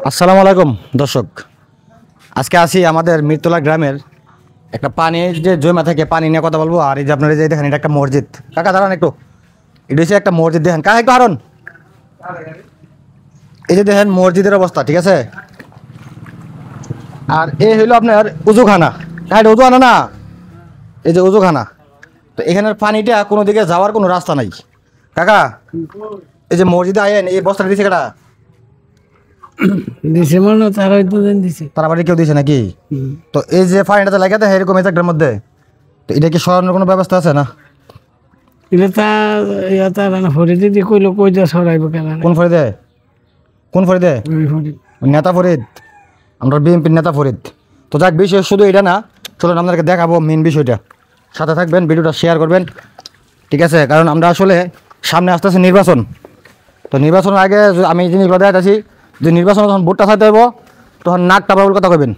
আসসালামু আলাইকুম দর্শক, আজকে আসি আমাদের মিরতলা গ্রামের একটা পানির যে জমা থেকে পানি নিয়ে কথা বলবো। আর এই যে আপনারা যে দেখেন, এটা একটা মসজিদ। কাকা দাঁড়ান একটু, এটা হচ্ছে একটা মসজিদ। দেখেন কাকা একটু হারুন, এই যে দেখেন মসজিদের অবস্থা, ঠিক আছে। আর এই হইলো আপনার উজুখানা। কাকা উজুখানা না, এই যে উজুখানা। তো এখানের পানিটা কোনো দিকে যাওয়ার কোনো রাস্তা নাই। কাকা এই যে মসজিদে আয়েন, এই বস্তাটা দিছে কাটা দিছে মনে তারা হয়তো দিছে তারা বাড়ি কেউ দিছে নাকি? তো এই যে পানিটাতে লাগাতে এরকম একটার মধ্যে, তো এটা কি সরানোর কোনো ব্যবস্থা আছে না? এটা তার ফরিদ দিয়ে কইলো কই যা সরাইব কেন কোন ফরিদে? কোন ফরিদে? ফরিদ নেতা ফরিদ, আমরা বিএনপির নেতা ফরিদ। তো যাক, বিষয় শুধু এটা না, চলুন আপনাদেরকে দেখাবো মেন বিষয়টা। সাথে থাকবেন, ভিডিওটা শেয়ার করবেন, ঠিক আছে। কারণ আমরা আসলে সামনে আসতেছে নির্বাচন। তো নির্বাচনের আগে আমি জিনিসগুলো দেখাচ্ছি যে নির্বাচনে যখন ভোটটা চাইতে হইব তখন নাক টাপাবুল কথা কইবেন,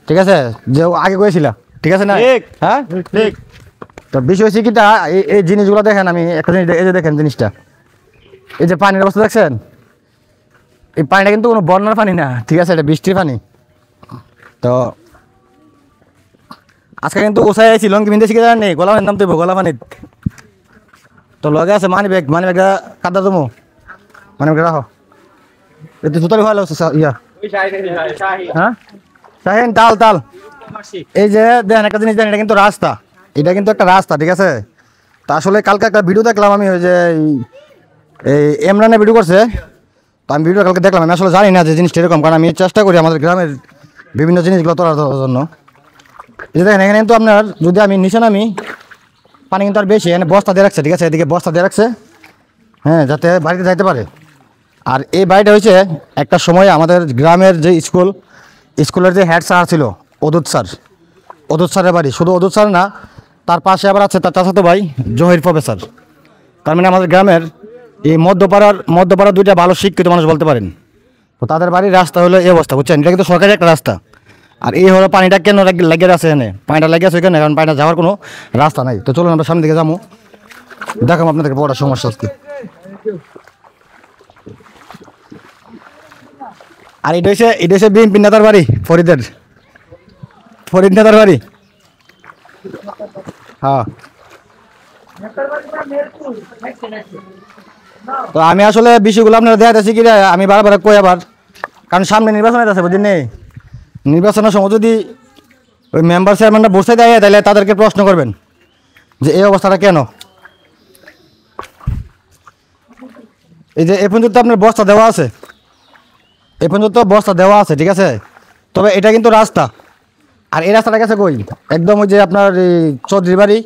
ঠিক আছে, যে আগে কয়েছিলাম, ঠিক আছে না? হ্যাঁ ঠিক। তো বিষয় হচ্ছে কিটা, এই জিনিসগুলো দেখেন। আমি একটা জিনিস, এই যে দেখেন জিনিসটা, এই যে পানির অবস্থা দেখছেন, এই পানিটা কিন্তু কোনো বন্যার পানি না, ঠিক আছে, এটা বৃষ্টির পানি। তো আজকে কিন্তু ওসাই আইছি, লঙ্কি বিন্দে শিখে যান নেই, গোলা পানির নাম তো গোলা পানির। তো লগে আছে মানি ব্যাগটা কাদা জমো, মানি ব্যাগটা রাখো। এটা জুতারি ভালো আছে ইয়া, হ্যাঁ শাহিন তাল তাল। এই যে দেখেন একটা জিনিস, দেখেন এটা কিন্তু রাস্তা, এটা কিন্তু একটা রাস্তা, ঠিক আছে। তা আসলে কালকে একটা ভিডিও দেখলাম আমি, ওই যে এই এমরানে ভিডিও করছে। তো আমি ভিডিও কালকে দেখলাম, আমি আসলে জানি না যে জিনিসটা এরকম, কারণ আমি চেষ্টা করি আমাদের গ্রামের বিভিন্ন জিনিসগুলো তোলার জন্য। এই যে দেখেন এখানে কিন্তু আপনার যদি আমি নিচে নামি, পানি কিন্তু আর বেশি, এখানে বস্তা দিয়ে রাখছে, ঠিক আছে, এদিকে বস্তা দিয়ে রাখছে, হ্যাঁ, যাতে বাড়িতে যাইতে পারে। আর এই বাড়িটা হয়েছে একটা সময় আমাদের গ্রামের যে স্কুলের যে হেড স্যার ছিল, অদূত স্যারের বাড়ি। শুধু অদূত স্যার না, তার পাশে আবার আছে তার চাচাতো ভাই জহির প্রফেসর। তার মানে আমাদের গ্রামের এই মধ্যপাড়ার দুইটা ভালো শিক্ষিত মানুষ বলতে পারেন। তো তাদের বাড়ির রাস্তা হলো এই অবস্থা, বুঝছেন। এটা কিন্তু সরকারি একটা রাস্তা। আর এই হলো পানিটা কেন লাগিয়ে আছে এখানে, পানিটা লাগিয়ে আছে এখানে, কারণ পানিটা যাওয়ার কোনো রাস্তা নাই। তো চলুন আমরা সামনে দিকে যাবো, দেখাবো আপনাদেরকে বড় সমস্যা আজকে। আর এটা হচ্ছে বিএনপি নেতার বাড়ি, ফরিদ নেতার বাড়ি, হ্যাঁ। তো আমি আসলে বিষয়গুলো আপনারা দেখাতেছি কি, আমি বারবার কই আবার, কারণ সামনে নির্বাচন আছে, বুঝলেন। নির্বাচনের সময় যদি ওই মেম্বার চেয়ারম্যানরা বসে দেয়, তাহলে তাদেরকে প্রশ্ন করবেন যে এই অবস্থাটা কেন। এই যে এ পর্যন্ত আপনার বস্তা দেওয়া আছে, এ পর্যন্ত বস্তা দেওয়া আছে, ঠিক আছে। তবে এটা কিন্তু রাস্তা, আর এই রাস্তাটা গেছে কই, একদম ওই যে আপনার এই চৌধুরী বাড়ি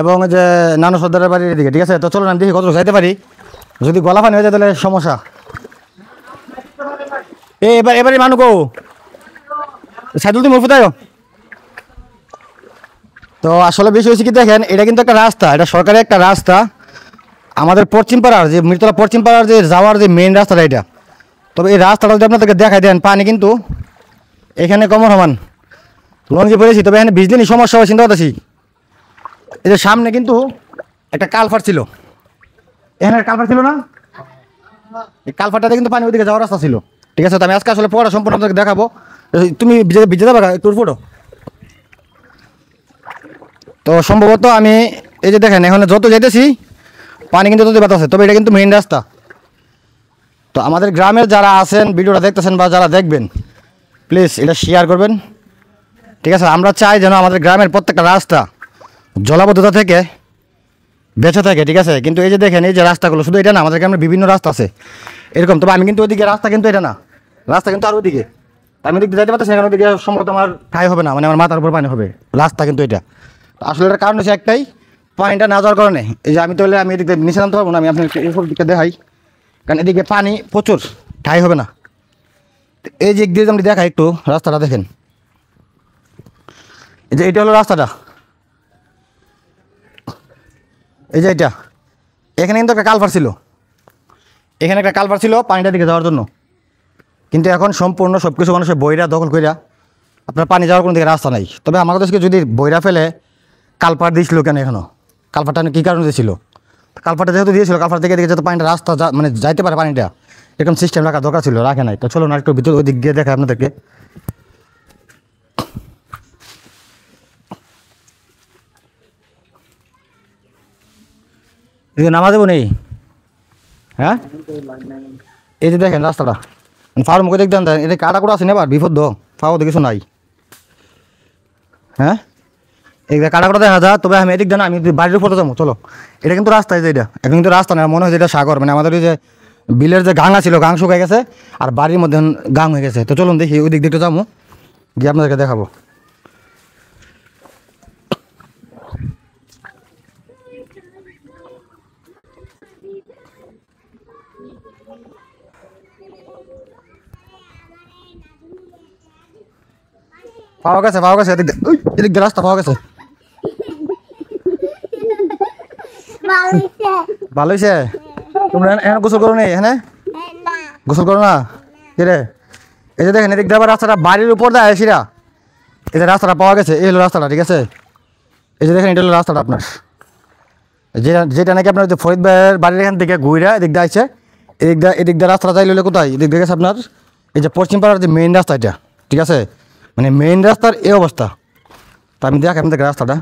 এবং ওই যে নানু সর্দারের বাড়ির এদিকে, ঠিক আছে। তো চলুন আমি দেখি কত যাইতে পারি। যদি গলা পানি হয়ে যায় তাহলে সমস্যা। এবারে মানুষ গো সাইদুল তুমি মুফুতায়। তো আসলে বিষয় হচ্ছে কি, দেখেন এটা কিন্তু একটা রাস্তা, এটা সরকারি একটা রাস্তা, আমাদের পশ্চিম পাড়ার যে মিরতলা পশ্চিম পাড়ার যে যাওয়ার যে মেইন রাস্তাটা এটা। তবে এই রাস্তাটা যদি আপনাদেরকে দেখাই দেন, পানি কিন্তু এখানে কমন সমান লঞ্চে পড়েছি। তবে এখানে বিজলি সমস্যা হয়, চিন্তা করতেছি। এই যে সামনে কিন্তু একটা কালভার্ট ছিল, এখানে কালভার্ট ছিল না, এই কালভার্টটাতে কিন্তু পানি ওইদিকে যাওয়ার রাস্তা ছিল, ঠিক আছে। তো আমি আজকে আসলে পড়া সম্পূর্ণ আপনাদেরকে দেখাবো। তুমি ভিজে যাবে তোর ফটো। তো সম্ভবত আমি এই যে দেখেন এখানে যত যেতেছি পানি কিন্তু তত বাতাসে। তবে এটা কিন্তু মেইন রাস্তা। তো আমাদের গ্রামের যারা আছেন, ভিডিওটা দেখতেছেন বা যারা দেখবেন, প্লিজ এটা শেয়ার করবেন, ঠিক আছে। আমরা চাই যেন আমাদের গ্রামের প্রত্যেকটা রাস্তা জলাবদ্ধতা থেকে বেঁচে থাকে, ঠিক আছে। কিন্তু এই যে দেখেন এই যে রাস্তাগুলো, শুধু এটা না, আমাদের গ্রামের বিভিন্ন রাস্তা আছে এরকম। তবে আমি কিন্তু ওইদিকে রাস্তা কিন্তু এটা না, রাস্তা কিন্তু আর ওইদিকে আমি দিকে যাইতে পারতেছি, সেখানে ওইদিকে সম্ভবত আমার ঠাই হবে না, মানে আমার মাথার উপর পানি হবে, রাস্তা কিন্তু এটা। আসলে এটার কারণ হচ্ছে একটাই, পানিটা না যাওয়ার কারণে। এই যে আমি তাহলে আমি এদিকে নিচে নামতে পারবো না, আমি আপনার এই দিকে দেখাই, কারণ এদিকে পানি প্রচুর, ঠাই হবে না। এই যে দিয়ে আমি দেখাই একটু রাস্তাটা দেখেন, এই যে এটা হলো রাস্তাটা, এই যে এটা, এখানে কিন্তু একটা কালভার্ট ছিল, এখানে একটা কালভার্ট ছিল পানিটা দিকে যাওয়ার জন্য। কিন্তু এখন সম্পূর্ণ সব কিছু মানুষের বইরা দখল কইরা আপনার পানি যাওয়ার কোনো দিকে রাস্তা নাই। তবে আমাদের দেশকে যদি বইরা ফেলে কালপাট দিয়েছিল কেন, এখনও কালপাটটা কী কারণে দিয়েছিল? কালপাটটা যেহেতু দিয়েছিল, কালপাট থেকে দিকে যাতে পানিটা রাস্তা মানে যাইতে পারে পানিটা, এরকম সিস্টেম রাখা দরকার ছিল, রাখে নাই। তো চলো না একটু ভিতর ওই দিক দিয়ে দেখায় আপনাদেরকে। এদিকে নামা দেবো নেই, হ্যাঁ এই যে দেখেন রাস্তাটা ফার্ম মুখে দেখতেন, এটা কাটা করে আছে না, এবার বিপদ ফাও কিছু নাই। হ্যাঁ এই কাটা করে দেখা যায়, তবে আমি এদিক দেন আমি বাড়ির উপরে যাবো। চলো, এটা কিন্তু রাস্তায় যে এটা এখন কিন্তু রাস্তা না, মনে হয় যে এটা সাগর, মানে আমাদের ওই যে বিলের যে গাঙা ছিল গাং শুকাই গেছে আর বাড়ির মধ্যে গাং হয়ে গেছে। তো চলুন দেখি ওই দিক দিকটা যাবো, গিয়ে আপনাদেরকে দেখাবো। পাওয়া গেছে এদিক দিয়ে রাস্তা পাওয়া গেছে। ভালো হয়েছে। তোমরা এখানে গোসল করো নি? এখানে গোসল করো না কি রে? এই যে দেখেন এদিক দিয়ে আবার রাস্তাটা বাড়ির উপর দেয় সিরা, এই যে রাস্তাটা পাওয়া গেছে, এই হলো রাস্তাটা, ঠিক আছে? এই যে দেখেন এটা হলো রাস্তাটা আপনার, যেটা নাকি আপনার যে ফরিদ ভাইয়ের বাড়ির এখান থেকে ঘুরে এদিক দিয়ে আসছে, এদিক দিয়ে রাস্তাটা চাইলে হলে কোথায়? এদিক দিয়ে গেছে আপনার এই যে পশ্চিম পাড়ার যে মেইন রাস্তা এটা, ঠিক আছে? মানে মেইন রাস্তার এই অবস্থা। তা আমি দেখ আপনাদের রাস্তাটা,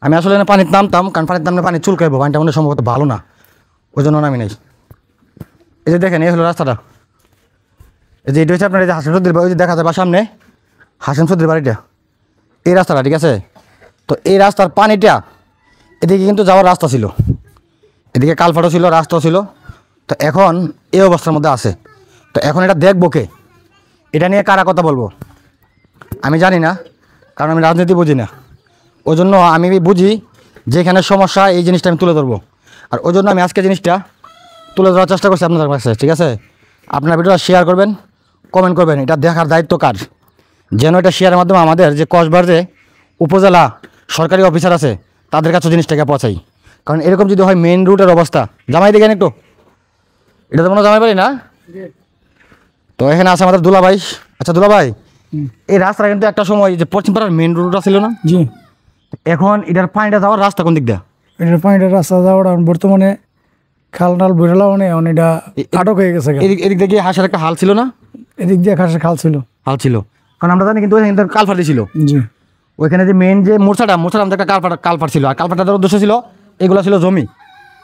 আমি আসলে পানিতে নামতাম, কারণ পানিতে নামলে পানি চুলকাইবো, পানিটা মনে সম্ভবত ভালো না, ওই জন্য নামি নেই। এই যে দেখেন এই হলো রাস্তাটা, এই যে এটা হচ্ছে আপনার এই যে হাসান চৌধুরীর ওই যে দেখা যাবে সামনে হাসান চৌধুরীর বাড়িটা, এই রাস্তাটা, ঠিক আছে? তো এই রাস্তার পানিটা এদিকে কিন্তু যাওয়ার রাস্তা ছিল, এদিকে কালফাটও ছিল, রাস্তাও ছিল। তো এখন এই অবস্থার মধ্যে আছে। তো এখন এটা দেখবো কে? এটা নিয়ে কারা কথা বলবো আমি জানি না, কারণ আমি রাজনীতি বুঝি না। ওই জন্য আমি বুঝি যেখানে সমস্যা এই জিনিসটা আমি তুলে ধরবো, আর ওই জন্য আমি আজকে জিনিসটা তুলে ধরার চেষ্টা করছি আপনাদের কাছে, ঠিক আছে? আপনার ভিডিওটা শেয়ার করবেন, কমেন্ট করবেন, এটা দেখার দায়িত্ব কার? যেন এটা শেয়ারের মাধ্যমে আমাদের যে কসবার যে উপজেলা সরকারি অফিসার আছে তাদের কাছে জিনিসটাকে পৌঁছাই। কারণ এরকম যদি হয় মেন রুটের অবস্থা, জামাই দেখেন একটু, এটা তো মনে জামাই পারি না। তো এখানে আছে আমাদের দুলাভাই। আচ্ছা দুলাভাই, এই রাস্তাটা কিন্তু একটা সময় যে পশ্চিম পাড়ার মেন রুটটা ছিল না? জি। এখন এটার পানিটা যাওয়ার রাস্তা কোন দিক দিয়ে? এটার পানিটা রাস্তা যাওয়ার বর্তমানে খাল টাল বেরোলাম অনেক, এটা আটক হয়ে গেছে। এদিক দিয়ে হাঁসের একটা হাল ছিল না? এদিক দিয়ে খাসের খাল ছিল, হাল ছিল, কারণ আমরা জানি কিন্তু ওইখানে কালফাটি ছিল। জি। ওইখানে যে মেন যে মোর্চাটা আমাদের একটা কালফাট ছিল, আর কালফাটার উদ্দেশ্য ছিল এগুলো ছিল জমি,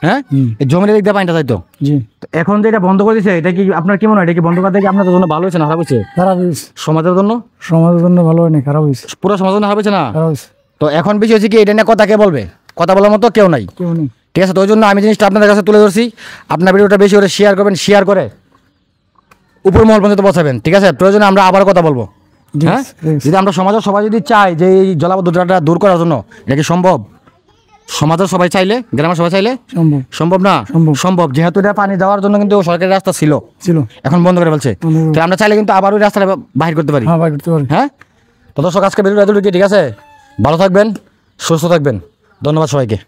হ্যাঁ এই জমির দিক দিয়ে পানিটা যাইতো। জি। এখন যে এটা বন্ধ করে দিচ্ছে, এটা কি আপনার কি মনে হয়, এটা কি বন্ধ করে দিয়ে আপনাদের জন্য ভালো হয়েছে না খারাপ হয়েছে? খারাপ হয়েছে। সমাজের জন্য? সমাজের জন্য ভালো হয়নি, খারাপ হয়েছে। পুরো সমাজের জন্য খারাপ হয়েছে না? খারাপ হয়েছে। তো এখন বিষয় হচ্ছে কি, এটা নিয়ে কথা কে বলবে? কথা বলার মতো কেউ নাই, কেউ নেই, ঠিক আছে? তো ওই জন্য আমি জিনিসটা আপনাদের কাছে তুলে ধরছি। আপনার ভিডিওটা বেশি করে শেয়ার করবেন, শেয়ার করে উপর মহল পর্যন্ত পৌঁছাবেন, ঠিক আছে? প্রয়োজনে আমরা আবার কথা বলবো, হ্যাঁ? যদি আমরা সমাজের সবাই যদি চাই যে এই জলাবদ্ধতাটা দূর করার জন্য, এটা কি সম্ভব? সমাজের সবাই চাইলে, গ্রামের সবাই চাইলে সম্ভব না? সম্ভব, যেহেতু এটা পানি যাওয়ার জন্য কিন্তু সরকারি রাস্তা ছিল, এখন বন্ধ করে ফেলছে। তো আমরা চাইলে কিন্তু আবার ওই রাস্তাটা বাহির করতে পারি, হ্যাঁ? তো দর্শক আজকে ভিডিওটা এতটুকু, ঠিক আছে? ভালো থাকবেন, সুস্থ থাকবেন, ধন্যবাদ সবাইকে।